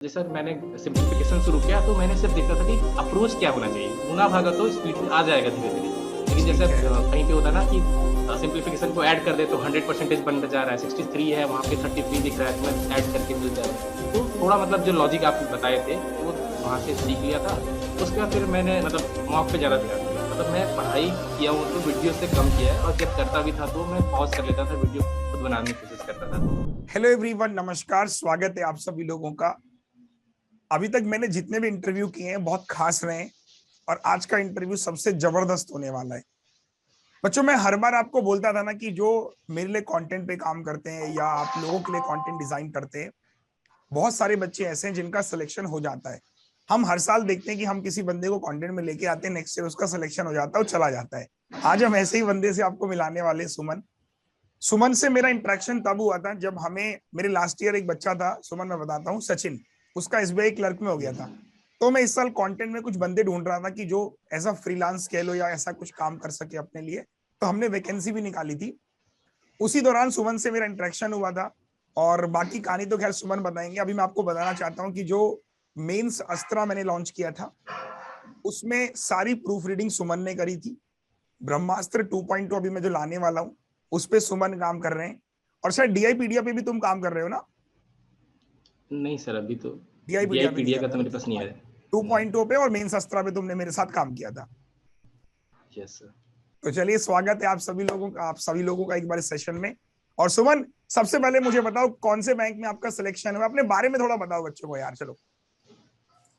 जी sir, मैंने simplification शुरू किया तो मैंने सिर्फ देखा था कि अप्रोच क्या होना चाहिए। गुना भागा तो स्पीड आ जाएगा धीरे-धीरे। लेकिन जैसे कहीं पे होता है ना कि सिंप्लीफिकेशन को ऐड कर दे तो 100% बन जा रहा है, 63 है वहाँ पे 33 दिख रहा है, तो मैं ऐड करके मिल जाएगा। तो थोड़ा मतलब जो लॉजिक आप बताए थे वो वहाँ से सीख लिया था। उसके बाद फिर मैंने मतलब मॉक पे ज़्यादा ध्यान दिया। मतलब मैं पढ़ाई किया हूँ तो वीडियो से कम किया है, और जब करता भी था तो मैं पॉज़ कर लेता था, वीडियो खुद बनाने की कोशिश करता था। हेलो एवरीवन, नमस्कार। स्वागत है आप सभी लोगों का। अभी तक मैंने जितने भी इंटरव्यू किए हैं बहुत खास रहे हैं, और आज का इंटरव्यू सबसे जबरदस्त होने वाला है। बच्चों, मैं हर बार आपको बोलता था ना कि जो मेरे लिए कंटेंट पे काम करते हैं या आप लोगों के लिए कंटेंट डिजाइन करते हैं, बहुत सारे बच्चे ऐसे हैं जिनका सिलेक्शन हो जाता है। हम हर साल देखते हैं कि हम किसी बंदे को कंटेंट में लेके आते हैं, नेक्स्ट ईयर उसका सिलेक्शन हो जाता है और चला जाता है। आज हम ऐसे ही बंदे से आपको मिलाने वाले हैं, सुमन। सुमन से मेरा इंटरेक्शन तब हुआ था जब मेरे लास्ट ईयर एक बच्चा था, सुमन मैं बताता हूँ, सचिन। उसका एसबीआई क्लर्क में हो गया था। तो मैं इस साल कंटेंट में कुछ बंदे ढूंढ रहा था कि जो ऐसा फ्रीलांस कह लो या ऐसा कुछ काम कर सके अपने लिए। तो हमने वैकेंसी भी निकाली थी। उसी दौरान सुमन से मेरा इंटरेक्शन हुआ था, और बाकी कहानी तो खैर सुमन बताएंगे। अभी मैं आपको बताना चाहता हूँ कि जो मेंस अस्त्रा मैंने लॉन्च किया था, उसमें सारी प्रूफ रीडिंग सुमन ने करी थी। ब्रह्मास्त्र 2.2 अभी मैं जो लाने वाला हूँ, उस पे सुमन काम कर रहे हैं। और शायद डीआईपीडिया पे भी तुम काम कर रहे हो ना? नहीं सर, अभी तो डीआईपीडिया पे नहीं डीआईपीडीए कर का तो रहे मेरे पास नहीं हो? है। नहीं। 2.0 पे और मेन शस्त्रा पे तुमने मेरे साथ काम किया था। Yes sir. तो चलिए, स्वागत है आप सभी लोगों का एक बार सेशन में। और सुमन, सबसे पहले मुझे बताओ कौन से बैंक में आपका सिलेक्शन हुआ, अपने बारे में थोड़ा बताओ बच्चों को यार। चलो।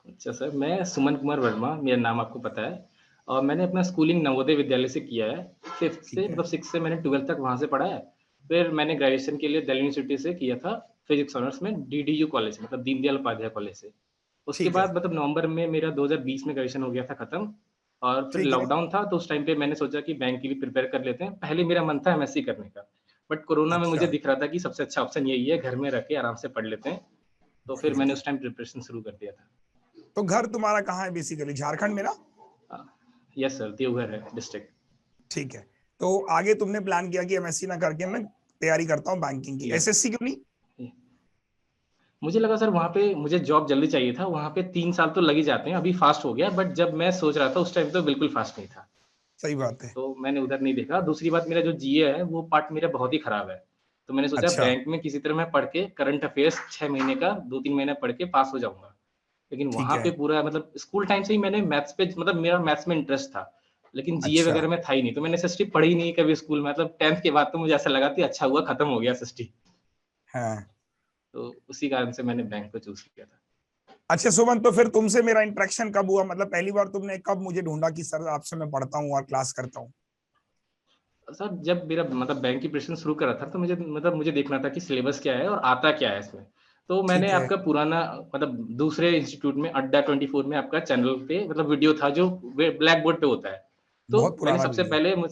अच्छा सर, मैं सुमन कुमार वर्मा, मेरा नाम आपको पता है। और मैंने अपना स्कूलिंग नवोदय विद्यालय से किया है। फिफ्थ से ठीक है। मतलब सिक्स से मैंने 12th तक वहाँ से पढ़ा है। फिर मैंने ग्रेजुएशन के लिए दिल्ली यूनिवर्सिटी से किया था, फिजिक्स ऑनर्स में, डीडीयू कॉलेज मतलब दीनदयाल उपाध्याय कॉलेज से। उसके ठीक है। बाद मतलब नवंबर में मेरा 2020 में ग्रेजुएशन हो गया था खत्म। और फिर ठीक है। लॉकडाउन था तो उस टाइम पे मैंने सोचा कि बैंक के लिए प्रिपेयर कर लेते हैं। पहले मेरा मन था एमएससी करने का, बट कोरोना में मुझे अच्छा। दिख रहा था कि सबसे अच्छा ऑप्शन यही है, घर में रह के आराम से पढ़ लेते हैं। तो फिर मैंने बिल्कुल। उस टाइम प्रिपरेशन शुरू कर दिया था। तो घर तुम्हारा कहाँ है? बेसिकली झारखंड में ना? यस सर, देवघर है डिस्ट्रिक्ट। ठीक है। तो आगे तुमने प्लान किया कि एमएससी ना करके मैं तैयारी करता हूँ बैंकिंग की, यस। एसएससी क्यों नहीं? मुझे लगा सर वहाँ पे मुझे जॉब जल्दी चाहिए था, वहाँ पे 3 साल तो लग ही जाते हैं, अभी फास्ट हो गया, बट जब मैं सोच रहा था उस टाइम तो बिल्कुल फास्ट नहीं था। सही बात है। तो मैंने उधर नहीं देखा। दूसरी बात, मेरा जो जीए है वो पार्ट मेरा बहुत ही खराब है। तो मैंने सोचा अच्छा। बैंक में किसी तरह मैं पढ़ के करंट अफेयर्स 6 महीने का 2-3 महीने पढ़ के पास हो जाऊंगा। लेकिन ठीक वहाँ है। पे पूरा मतलब स्कूल टाइम से ही मैंने मैथ्स पे मतलब मेरा मैथ्स में इंटरेस्ट था, लेकिन जीए अच्छा। वगैरह में था ही नहीं। तो मैंने एसएसटी पढ़ी नहीं कभी स्कूल में। मतलब 10th के बाद तो मुझे ऐसा लगा कि अच्छा हुआ खत्म हो गया एसएसटी। हाँ। तो उसी कारण से मैंने बैंक को चूज किया था। अच्छा सुमन, तो फिर तुमसे मेरा इंटरेक्शन कब हुआ? मतलब पहली बार तुमने कब मुझे ढूंढा कि सर आपसे मैं पढ़ता हूँ और क्लास करता हूँ? सर जब मेरा मतलब बैंक की प्रिपरेशन शुरू करा था तो मुझे देखना था कि सिलेबस क्या है और आता क्या है इसमें। तो मैंने ठीक है। आपका पुराना मतलब दूसरे इंस्टीट्यूट में अड्डा 24 में आपका चैनल पे मतलब वीडियो था जो ब्लैक बोर्ड पे होता है। तो बहुत मैंने पुराना सबसे वीडियो। पहले मुझ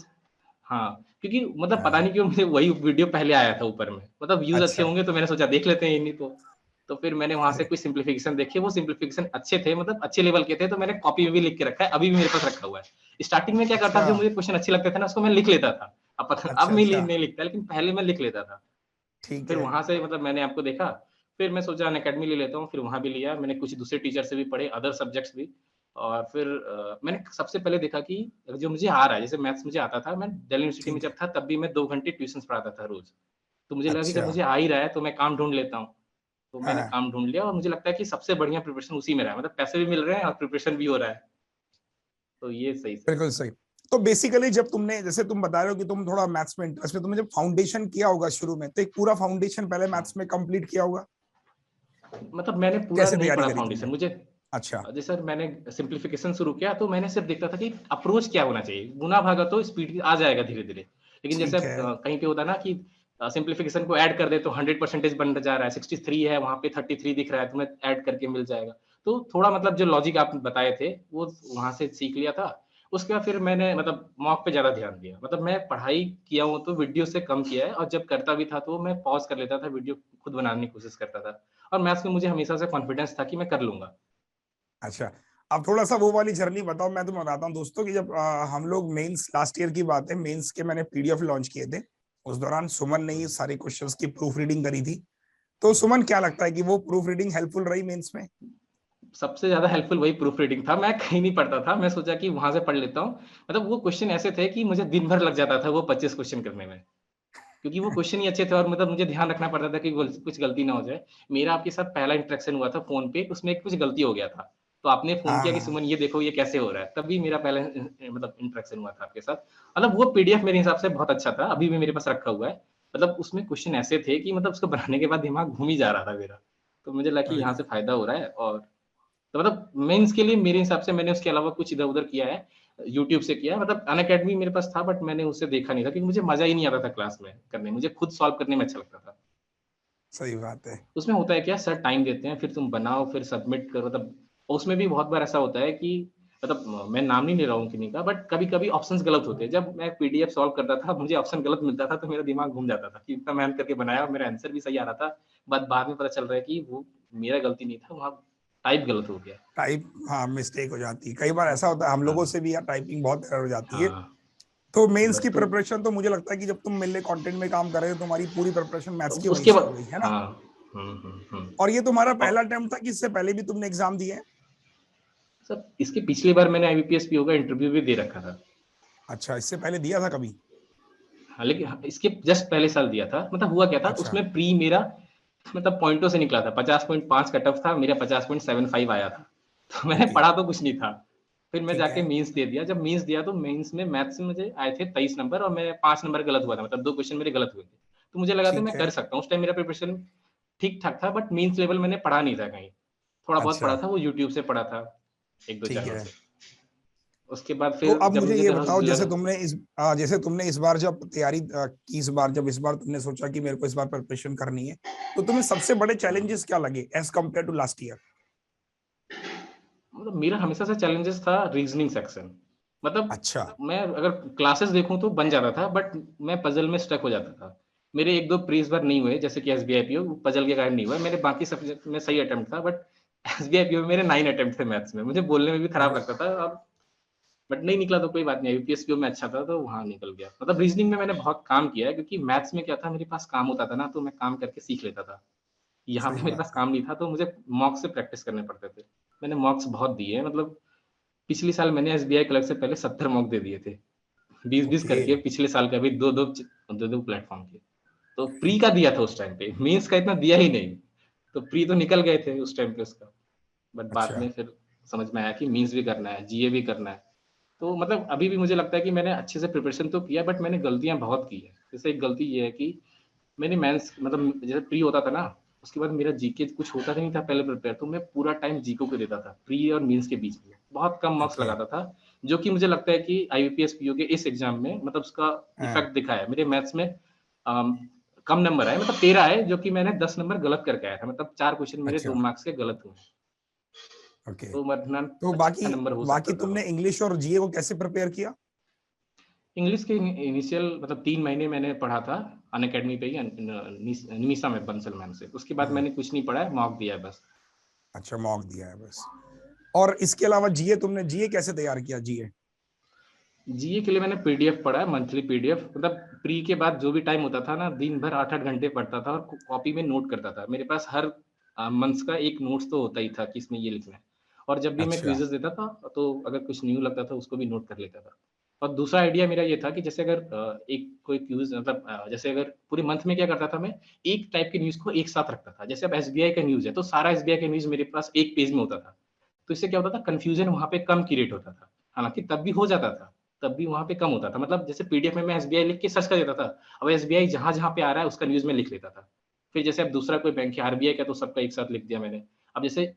हाँ, क्योंकि मतलब पता हाँ। नहीं क्यों मुझे वही वीडियो पहले आया था ऊपर में। मतलब व्यूज़ अच्छे अच्छा। होंगे तो मैंने सोचा देख लेते हैं इन्हीं को। तो फिर मैंने वहाँ से अरे। कुछ सिम्प्लिफिकेशन देखे, वो सिम्प्लिफिकेशन अच्छे थे, मतलब अच्छे लेवल के थे, तो मैंने कॉपी में भी लिख के रखा है, अभी भी मेरे पास रखा हुआ है। स्टार्टिंग में क्या करता था, अच्छा। जो मुझे क्वेश्चन अच्छे लगते थे ना उसको मैं लिख लेता था। अब अच्छा। मैं अच्छा। नहीं लिखता, लेकिन पहले मैं लिख लेता था। ठीक फिर है। वहाँ से मतलब मैंने आपको देखा, फिर मैं सोचा अनअकैडमी ले लेता हूँ, फिर वहाँ भी लिया। मैंने कुछ दूसरे टीचर से भी पढ़े, अदर सब्जेक्ट्स भी। और फिर मैंने सबसे पहले देखा कि जो मुझे आ रहा है, जैसे मैथ्स मुझे आता था, मैं दिल्ली यूनिवर्सिटी में ठीक जब है। था तब भी मैं 2 घंटे ट्यूशन्स पढ़ाता था रोज़। तो मुझे लगा कि जब अच्छा। मुझे आ ही रहा है तो मैं काम ढूँढ लेता हूँ। तो मैंने हाँ। काम ढूँढ लिया और मुझे लगता है कि सबसे बढ़िया प्रिपरेशन उसी में रहा है। मतलब पैसे भी मिल रहे हैं और प्रिपरेशन भी हो रहा है। तो ये सही बिल्कुल है। सही। तो बेसिकली जब तुमने, जैसे तुम बता रहे हो कि तुम थोड़ा मैथ्स में इंटरेस्ट में, तुमने जब फाउंडेशन किया होगा शुरू में, तो एक पूरा फाउंडेशन पहले हाँ, मैथ्स में कंप्लीट किया होगा? मतलब मैंने पूरा कैसे नहीं तैयारी पढ़ा करी फाउंडेशन। तुमने? मुझे अच्छा। जी सर, मैंने सिम्प्लिफिकेशन शुरू किया तो मैंने सिर्फ देखता था कि अप्रोच क्या होना चाहिए। गुना भागा तो स्पीड आ जाएगा धीरे-धीरे। लेकिन जैसे ठीक है। कहीं पे होता है ना कि सिम्प्लिफिकेशन को ऐड कर दे तो 100% बन जा रहा है, 63 है वहाँ पे 33 दिख रहा है, तो मैं ऐड करके मिल जाएगा। तो थोड़ा मतलब जो लॉजिक आप बताए थे वो वहाँ से सीख लिया था। उसके बाद फिर मैंने मतलब मॉक पे ज़्यादा ध्यान दिया। मतलब मैं पढ़ाई किया हूँ तो वीडियो से कम किया है, और जब करता भी था तो मैं पॉज़ कर लेता था, वीडियो खुद बनाने की कोशिश करता था। और मैथ्स में मुझे हमेशा से कॉन्फिडेंस था कि मैं कर लूँगा। अच्छा। अब थोड़ा सा वो वाली जर्नी बताओ। मैं तुम्हें बताता हूँ दोस्तों कि जब हम लोग मेंस, लास्ट ईयर की बात है, मेंस के मैंने पीडीएफ लॉन्च किए थे। उस दौरान सुमन ने ये सारे क्वेश्चंस की प्रूफ रीडिंग करी थी। तो सुमन क्या लगता है कि वो प्रूफ रीडिंग हेल्पफुल रही मेंस में? सबसे ज्यादा हेल्पफुल वही प्रूफ रीडिंग था। मैं कहीं नहीं पढ़ता था, मैं सोचा कि वहां से पढ़ लेता हूँ। मतलब वो क्वेश्चन ऐसे थे कि मुझे दिन भर लग जाता था वो 25 क्वेश्चन करने में, क्योंकि वो क्वेश्चन ही अच्छे थे और मतलब मुझे ध्यान रखना पड़ता था कि कुछ गलती ना हो जाए। मेरा आपके साथ पहला इंटरेक्शन हुआ था फोन पे, उसमें कुछ गलती हो गया था, तो आपने फोन किया कि हाँ सुमन ये देखो ये कैसे हो रहा है, तभी मेरा पहला मतलब इंटरेक्शन हुआ था आपके साथ। मतलब वो पीडीएफ मेरे हिसाब से बहुत अच्छा था, अभी भी मेरे पास रखा हुआ है। मतलब उसमें क्वेश्चन ऐसे थे कि मतलब उसको बनाने के बाद दिमाग घूम ही जा रहा था मेरा। तो मुझे लगा कि यहाँ अरे से फायदा हो रहा है। और तो मतलब मेंस के लिए मेरे हिसाब से मैंने उसके अलावा कुछ इधर-उधर किया है, यूट्यूब से किया है। मतलब अनअकैडमी मेरे पास था, बट मैंने उससे देखा नहीं था क्योंकि मुझे मज़ा ही नहीं आता था क्लास में करने, मुझे खुद सॉल्व करने में अच्छा लगता था। सही बात है। उसमें होता है क्या, सर टाइम देते हैं, फिर तुम बनाओ, फिर सबमिट करो, तब उसमें भी बहुत बार ऐसा होता है कि मतलब मैं नाम नहीं ले रहा हूँ किन्हीं का, बट कभी-कभी ऑप्शंस गलत होते हैं। जब मैं पीडीएफ सॉल्व करता था, मुझे ऑप्शन गलत मिलता था, तो मेरा दिमाग घूम जाता था कि इतना मेहनत करके बनाया और मेरा आंसर भी सही आ रहा था। बट बाद में पता चल रहा है कि वो मेरा गलती नहीं था, वहाँ टाइप गलत हो गया। टाइप, हाँ मिस्टेक हो जाती है कई बार, ऐसा होता है हम लोगों हाँ, से भी यार, टाइपिंग बहुत एरर हो जाती है। हाँ। तो मेंस की बस तो प्रिपरेशन तो मुझे लगता है कि जब तुम मेनली कंटेंट में काम कर रहे हो, तुम्हारी पूरी प्रिपरेशन मैथ्स की वहीं उसके से हो बाद गई है ना? हाँ, और ये तुम्हारा पहला और अटेम्प्ट था कि इससे पहले भी तुमने एग्जाम दिए हैं? सर इसके पिछली बार मैंने आईबीपीएस पीओ का इंटरव्यू भी दे रखा था। अच्छा, इससे पहले दिया था कभी? हाँ, लेकिन इसके जस्ट पहले साल दिया था। मतलब हुआ क्या था, अच्छा। उसमें प्री मेरा मतलब पॉइंटों से निकला था, 50.5 कट ऑफ था, मेरा 50.75 आया था। तो मैंने ओके। पढ़ा तो कुछ नहीं था। फिर मैं ठीक जाके है। मेंस दे दिया। जब मेंस दिया तो मेंस में मैथ्स से मुझे आए थे 23 नंबर और मैं 5 नंबर गलत हुआ था, मतलब 2 क्वेश्चन मेरे गलत हुए थे। तो मुझे लगा था ठीक मैं है। कर सकता हूँ। उस टाइम मेरा प्रिपरेशन ठीक-ठाक था, बट मेंस लेवल मैंने पढ़ा नहीं था कहीं। थोड़ा बहुत अच्छा। पढ़ा था, वो यूट्यूब से पढ़ा था 1-2 ठीक चैनल है। से। उसके बाद तो फिर अब जब मुझे मुझे ये लगा बताओ, लगा जैसे तुमने इस बार जब तैयारी की, इस बार तुमने सोचा कि मेरे को इस बार प्रिपरेशन करनी है, तो तुम्हें सबसे बड़े चैलेंजेस क्या लगे as compare to last year? मतलब मेरा हमेशा से चैलेंजेस था रीजनिंग सेक्शन। मतलब अच्छा। मैं अगर क्लासेस देखूं तो बन जाता था, बट मैं पजल में स्टक हो जाता था। मेरे एक दो प्री इस बार नहीं हुए, जैसे कि एसबीआई पीओ पजल के कारण नहीं हुआ। मेरे बाकी सब्जेक्ट में सही अटेम्प्ट था, बट एसबीआई पीओ में मेरे 9 अटेम्प्ट थे मैथ्स में। मुझे बोलने में भी खराब अरे। लगता था अब, बट नहीं निकला तो कोई बात नहीं, यूपीएस पीओ में अच्छा था तो वहां निकल गया। मतलब रीजनिंग में मैंने बहुत काम किया है, क्योंकि मैथ्स में क्या था, मेरे पास काम होता था ना, तो मैं काम करके सीख लेता था। यहाँ पे सही मेरे बात पास है। काम नहीं था, तो मुझे मॉक्स से प्रैक्टिस करने पड़ते थे। मैंने मॉक्स बहुत दिए हैं। मतलब पिछले साल मैंने एसबीआई क्लर्क से पहले 70 मॉक दे दिए थे, 20-20 ओके। करके। पिछले साल का भी दो प्लेटफॉर्म के। तो प्री का दिया था उस टाइम पे, मेंस का इतना दिया ही नहीं। तो प्री तो निकल गए थे उस टाइम पे उसका, बट बाद अच्छा। में फिर समझ में आया कि मेंस भी करना है, जीए भी करना है। तो मतलब अभी भी मुझे लगता है कि मैंने अच्छे से प्रिपरेशन तो किया, बट मैंने गलतियां बहुत की है। जैसे एक गलती ये है कि मैंने मेंस मतलब जैसे प्री होता था ना, उसके बाद मेरा जीके कुछ होता नहीं था पहले प्रिपेयर, तो मैं पूरा टाइम जीके को देता था प्री और मेंस के बीच में, बहुत कम मार्क्स ओके। लगाता था। जो कि मुझे लगता है कि आईबीपीएस पीओ के इस एग्जाम में मतलब उसका हाँ। इफेक्ट दिखा है। मेरे मैथ्स में अम, कम नंबर आए, मतलब 13 आए, जो कि मैंने 10 नंबर गलत करके आया था। मतलब 4 क्वेश्चन मेरे 2 अच्छा। मार्क्स के गलत हुए, ओके। तो वरना तो अच्छा बाकी नंबर हो बाकी सकता था तुमने वो। इंग्लिश और जीए को कैसे प्रिपेयर किया? इंग्लिश के इनिशियल मतलब 3 महीने मैंने पढ़ा था अनअकैडमी पे ही, निमिषा में बंसल मैम से। उसके बाद हाँ। मैंने कुछ नहीं पढ़ा है, मॉक दिया है बस। अच्छा, मॉक दिया है बस। और इसके अलावा जीए, तुमने जीए कैसे तैयार किया जीए? जीए के लिए मैंने पीडीएफ पढ़ा है, मंथली पीडीएफ। मतलब प्री के बाद जो भी टाइम होता था ना, दिन भर 8-8 घंटे पढ़ता था और कॉपी में नोट करता था। मेरे पास हर मंथ्स का एक नोट्स तो होता ही था कि इसमें ये लिखना है। और जब भी मैं अच्छा। क्विज़ेज़ देता था, तो अगर कुछ न्यू लगता था उसको भी नोट कर लेता था। और दूसरा आइडिया मेरा ये था कि जैसे अगर एक कोई क्विज़ मतलब जैसे अगर पूरे मंथ में क्या करता था मैं, एक टाइप के न्यूज़ को एक साथ रखता था। जैसे अब एसबीआई का न्यूज़ है, तो सारा एसबीआई का न्यूज़ मेरे पास एक पेज में होता था। तो इससे क्या होता था, कन्फ्यूज़न वहाँ पे कम क्रिएट होता था। हालाँकि तब भी हो जाता था, तब भी वहाँ पे कम होता था। मतलब जैसे पीडीएफ में मैं एसबीआई लिख के सर्च कर देता था। अब एसबीआई जहाँ-जहाँ पे आ रहा है उसका न्यूज़ में लिख लेता था। फिर जैसे अब दूसरा कोई बैंक है, आरबीआई का, तो सबका एक साथ लिख दिया मैंने। अब जैसे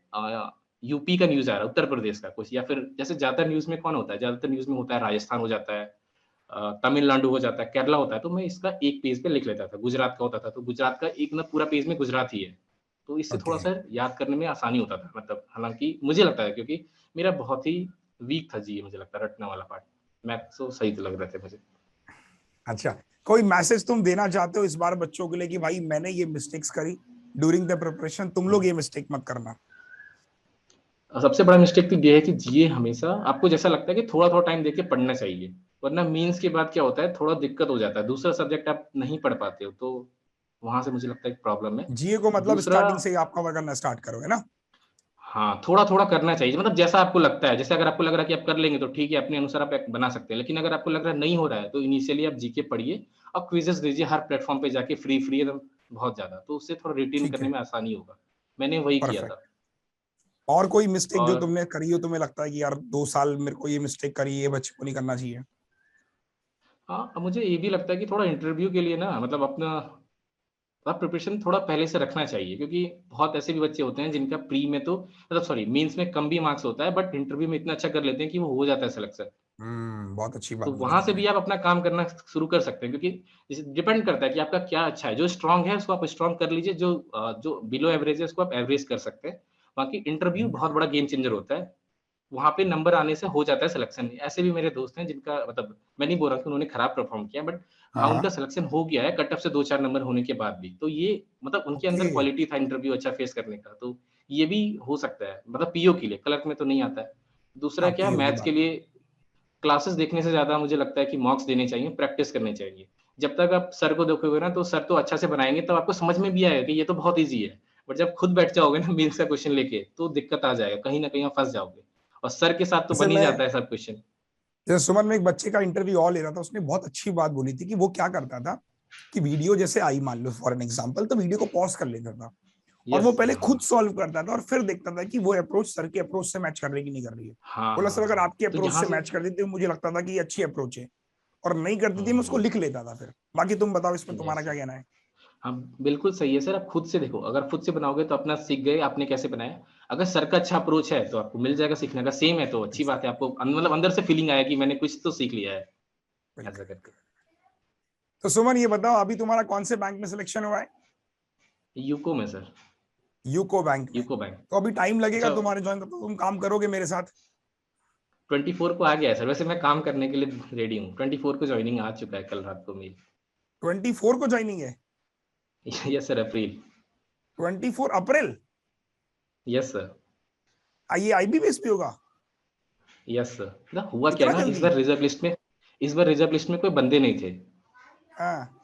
यूपी का न्यूज़ आ रहा है, उत्तर प्रदेश का कुछ, या फिर जैसे ज़्यादातर न्यूज़ में कौन होता है? ज़्यादातर न्यूज़ में होता है राजस्थान हो जाता है, तमिलनाडु हो जाता है, केरला होता है, तो मैं इसका एक पेज पे लिख लेता था। गुजरात का होता था, तो गुजरात का एक ना पूरा पेज में गुजरात ही है। तो इससे ओके। थोड़ा-सा याद करने में आसानी होता था। मतलब हालाँकि मुझे लगता है, क्योंकि मेरा बहुत ही वीक था जीए, मुझे लगता है रटने वाला पार्ट। मैथ्स तो सही लग रहे थे मुझे। अच्छा, कोई मैसेज तुम देना चाहते हो इस बार बच्चों के लिए कि भाई मैंने ये मिस्टेक्स करी ड्यूरिंग द प्रिपरेशन, तुम लोग ये मिस्टेक मत करना? सबसे बड़ा मिस्टेक तो ये है कि जीए हमेशा आपको जैसा लगता है कि थोड़ा-थोड़ा टाइम देके पढ़ना चाहिए, वरना मेंस के बाद क्या होता है, थोड़ा दिक्कत हो जाता है। दूसरा सब्जेक्ट आप नहीं पढ़ पाते हो, तो वहां से मुझे लगता है एक प्रॉब्लम है। जीए को मतलब दूसरा, स्टार्टिंग से ही आप कवर करना स्टार्ट करोगे ना? हाँ, थोड़ा थोड़ा करना चाहिए, मतलब जैसा आपको लगता है। जैसे अगर आपको लग रहा है कि आप कर लेंगे तो ठीक है, अपने अनुसार आप एक बना सकते हैं, लेकिन अगर आपको लग रहा है नहीं हो रहा है तो इनिशियली आप जीके पढ़िए और क्विजेस दीजिए हर प्लेटफॉर्म पे जाके, फ्री फ्री एकदम बहुत ज्यादा, तो उससे थोड़ा रिटेन ठीक करने है, में आसानी होगा। मैंने वही किया था। परफेक्ट। और कोई मिस्टेक जो और तुमने करी हो, तुम्हें लगता है कि यार 2 साल मेरे को ये मिस्टेक करी, ये बच्चे को नहीं करना चाहिए? हाँ, मुझे ये भी लगता है कि थोड़ा इंटरव्यू के लिए ना, मतलब अपना थोड़ा प्रिपरेशन थोड़ा पहले से रखना चाहिए, क्योंकि बहुत ऐसे भी बच्चे होते हैं जिनका प्री में तो, मतलब सॉरी, मेंस में कम भी मार्क्स होता है, बट इंटरव्यू में इतना अच्छा कर लेते हैं कि वो हो जाता है सिलेक्शन। बहुत अच्छी बात तो बोली वहाँ से तुमने। भी आप अपना काम करना शुरू कर सकते हैं, क्योंकि जैसे डिपेंड करता है कि आपका क्या अच्छा है। जो स्ट्रॉन्ग है उसको आप स्ट्रॉन्ग कर लीजिए, जो बिलो एवरेज है उसको आप एवरेज कर सकते हैं। बाकी इंटरव्यू हम्म, बहुत बड़ा गेम चेंजर होता है। वहाँ पे नंबर आने से हो जाता है सिलेक्शन। ऐसे भी मेरे दोस्त हैं जिनका, मतलब मैं नहीं बोल रहा कि उन्होंने खराब परफॉर्म किया, बट हाँ, हाँ हाँ। उनका सिलेक्शन हो गया है कट ऑफ से 2-4 नंबर होने के बाद भी। तो ये मतलब उनके ओके। अंदर क्वालिटी था इंटरव्यू अच्छा फेस करने का। तो ये भी हो सकता है, मतलब पीओ के लिए, क्लर्क में तो नहीं आता है। दूसरा हाँ, क्या, पीयू की मैथ्स के बात है। लिए क्लासेस देखने से ज़्यादा मुझे लगता है कि मॉक्स देने चाहिए, प्रैक्टिस करनी चाहिए। जब तक आप सर को देखोगे ना, तो सर तो अच्छा से बनाएँगे, तब आपको समझ में भी आएगा कि ये तो बहुत ईज़ी है। बट जब खुद बैठ जाओगे ना मेंस का क्वेश्चन लेके, तो दिक्कत आ जाएगा, कहीं न कहीं आप फँस जाओगे। और सर के साथ तो जैसे बन ही मैं जाता है सब क्वेश्चन। जैसे सुमन में एक बच्चे का इंटरव्यू और ले रहा था, उसने बहुत अच्छी बात बोली थी कि वो क्या करता था कि वीडियो जैसे आई मान लो फॉर एन एग्जांपल, तो वीडियो को पॉज कर लेता था और वो यस, पहले हाँ। खुद सॉल्व करता था और फिर देखता था कि वो अप्रोच सर के अप्रोच से मैच कर रही है कि नहीं कर रही है। हाँ, बोला सर हाँ, अगर हाँ। आपके तो अप्रोच यहाँ से से मैच कर दी तो मुझे लगता था कि ये अच्छी अप्रोच है, और नहीं करती थी मैं उसको हुँ, लिख लेता था फिर। बाकी तुम बताओ इसमें तुम्हारा यस। क्या कहना है? हाँ, बिल्कुल सही है सर। आप खुद से देखो, अगर खुद से बनाओगे तो अपना सीख गए आपने कैसे बनाया। अगर सर का अच्छा अप्रोच है तो आपको मिल जाएगा सीखने का, सेम है तो अच्छी बात है, आपको मतलब अंदर से फीलिंग आया कि मैंने कुछ तो सीख लिया है, ऐसा बिल्कुल। करके। तो सुमन ये बताओ अभी तुम्हारा कौन से बैंक में सिलेक्शन हुआ है? यूको में सर, यूको बैंक में। UCO bank. तो अभी टाइम लगेगा अच्छा, तुम्हारे ज्वाइन, तो तुम काम करोगे मेरे साथ? 24 को आ गया है सर, वैसे मैं काम करने के लिए रेडी हूँ। 24 को जॉइनिंग आ चुका है कल रात को मेल। 24 को ज्वाइनिंग है? Yes sir, April. 24 April? Yes sir. ये आईबी बेस पे होगा? Yes sir. ना हुआ क्या इतना है ना, जल्दी? इस बार रिजर्व लिस्ट में कोई बंदे नहीं थे। हाँ।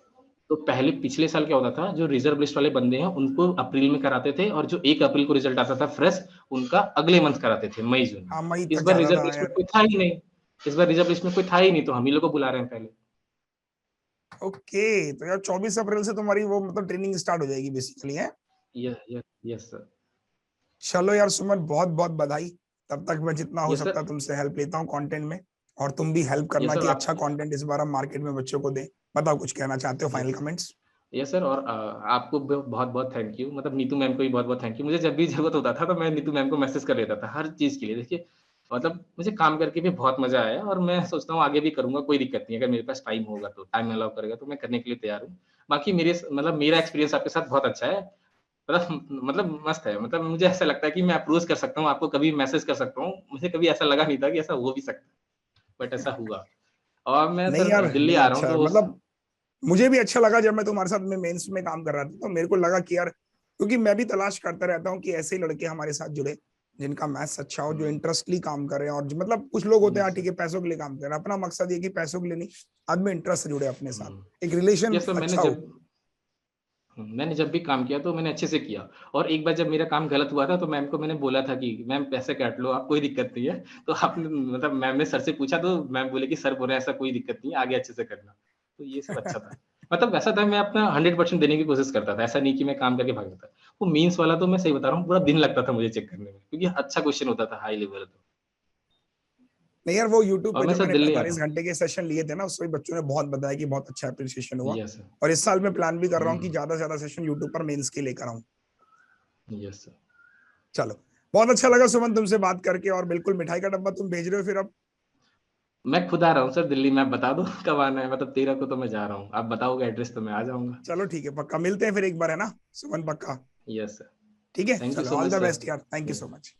तो पहले पिछले साल क्या होता था, जो रिजर्व लिस्ट वाले बंदे हैं उनको अप्रैल में कराते थे, और जो 1 अप्रैल को रिजल्ट आता था फ्रेश, उनका अगले मंथ कराते थे, मई जून में। हाँ, मई इस तक बार जाता रिजर्व था लिस्ट में यार। कोई था ही नहीं। इस बार रिजर्व लिस्ट में कोई था ही नहीं, तो हम ही लोग को बुला रहे हैं पहले। ओके, तो यार 24 अप्रैल से तुम्हारी वो मतलब ट्रेनिंग स्टार्ट हो जाएगी बेसिकली है। Yes, yes, yes sir. चलो यार सुमन, बहुत बहुत बधाई। तब तक मैं जितना हो यस सकता सर। है तुमसे हेल्प लेता हूँ कंटेंट में, और तुम भी हेल्प यस करना सर कि आप अच्छा कंटेंट इस बार हम मार्केट में बच्चों को दें। बताओ कुछ कहना चाहते हो, final yes comments? Yes sir. और आपको बहुत-बहुत थैंक यू। मतलब नीतू मैम को भी बहुत-बहुत थैंक यू। मुझे जब भी ज़रूरत होता था तो मैं नीतू मैम को मैसेज कर देता था हर चीज़ के लिए। देखिए, मतलब मुझे काम करके भी बहुत मज़ा आया, और मैं सोचता हूँ आगे भी करूँगा, कोई दिक्कत नहीं है। अगर मेरे पास टाइम होगा तो, टाइम अलाउ करेगा तो मैं करने के लिए तैयार हूँ। बाकी मेरा एक्सपीरियंस आपके साथ बहुत अच्छा है। मतलब मस्त है। मतलब मुझे ऐसा लगता है कि मैं अप्रोच कर सकता हूँ, आपको कभी मैसेज कर सकता हूँ। मुझे कभी ऐसा लगा नहीं था कि ऐसा हो भी सकता है, बट ऐसा हुआ। और मैं नहीं यार, सर दिल्ली नहीं आ रहा हूँ अच्छा है। तो मतलब मुझे भी अच्छा लगा जब मैं तुम्हारे साथ में मेंस में काम कर रहा था, तो मेरे को लगा कि यार, क्योंकि मैं भी तलाश करता रहता हूँ कि ऐसे ही लड़के हमारे साथ जुड़े जिनका मैथ्स अच्छा हो, जो हुँ, इंटरेस्टली काम करें। और मतलब कुछ लोग होते हैं यस यार, ठीक सर। है पैसों के लिए काम कर रहे हैं, अपना मकसद ये कि पैसों के लिए नहीं, आदमी इंटरेस्ट से जुड़े अपने साथ, हुँ। एक रिलेशन यस सर, अच्छा हो। मैंने जब भी काम किया तो मैंने अच्छे से किया। और एक बार जब मेरा काम गलत हुआ था तो मैम को मैंने बोला था कि मैम पैसे काट लो आप, कोई दिक्कत नहीं है। तो आपने, मतलब मैम ने सर से पूछा तो मैम बोले कि सर बोले ऐसा कोई दिक्कत नहीं है, आगे अच्छे से करना। तो ये सब अच्छा था। मतलब वैसा था, मैं अपना 100% देने की कोशिश करता था। ऐसा नहीं कि मैं काम करके भाग जाता। वो मेंस वाला तो मैं सही बता रहा हूँ, पूरा दिन लगता था मुझे चेक करने में, क्योंकि अच्छा क्वेश्चन होता था हाई लेवल तो। नहीं यार, वो यूट्यूब और पे मैं जो सर मैंने दिल्ली आ रहा 45 हूँ। घंटे के सेशन लिए थे ना, उसमें बच्चों ने बहुत बताया कि बहुत अच्छा अप्रिसिएशन हुआ। Yes sir. और इस साल मैं प्लान भी कर रहा हूँ कि हुँ, ज्यादा से ज्यादा सेशन यूट्यूब पर मेंस के लेकर आऊँ। Yes sir. चलो, बहुत अच्छा लगा सुमन तुमसे बात करके, और बिल्कुल मिठाई का डब्बा तुम भेज रहे हो फिर अब? मैं खुद आ रहा हूँ सर दिल्ली में, आप बता दो कब आना है, मतलब 13 को तो मैं जा रहा हूँ। आप बताओगे एड्रेस तो मैं आ जाऊँगा। चलो ठीक है, पक्का मिलते हैं फिर एक बार, है ना सुमन, पक्का। Yes sir. ठीक है, थैंक यू चलो so all much the sir. Best यार, thank you yes. So much.